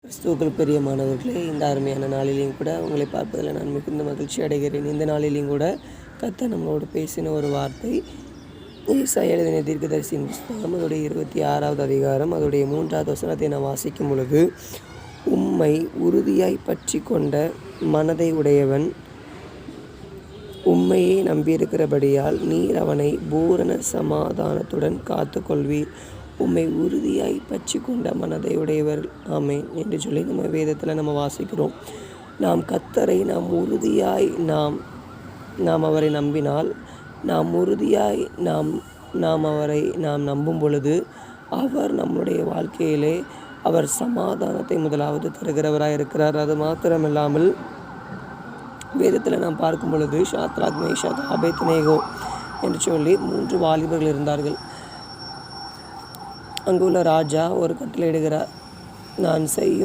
கிறிஸ்துவுக்குள் பிரியமானவர்களே, இந்த அருமையான நாளிலேயும் கூட உங்களை பார்ப்பதில் நான் மிகுந்த மகிழ்ச்சி அடைகிறேன். இந்த நாளிலேயும் கூட கர்த்தர் நம்மளோடு பேசின ஒரு வார்த்தை ஏசாயா எழுதின தீர்க்கதரிசியின் புஸ்தகம் அதோடைய 26வது அதிகாரம் அதோடைய 3வது வசனத்தை நான் வாசிக்கும் பொழுது, உம்மை உறுதியாய் பற்றி கொண்ட மனதை உடையவன் உம்மையே நம்பியிருக்கிறபடியால் நீர் அவனை பூரண சமாதானத்துடன் காத்து கொள்வீர். உம்மை உறுதியாய் பற்றி கொண்ட மனதை உடையவர் ஆமேன் என்று சொல்லி நம்ம வேதத்தில் நம்ம வாசிக்கிறோம். நாம் கர்த்தரை நாம் உறுதியாய் நாம் அவரை நம்பினால், நாம் உறுதியாய் நாம் அவரை நம்பும் பொழுது, அவர் நம்முடைய வாழ்க்கையிலே அவர் சமாதானத்தை முதலாவது தருகிறவராக இருக்கிறார். அது மாத்திரமில்லாமல் வேதத்தில் நாம் பார்க்கும் பொழுது ஷாத்ராக், மேஷாக், ஆபேத்நேகோ என்று சொல்லி 3 வாலிபர்கள் இருந்தார்கள். அங்குள்ள ராஜா ஒரு கட்டளையிடுகிறார், நான் செய்யும்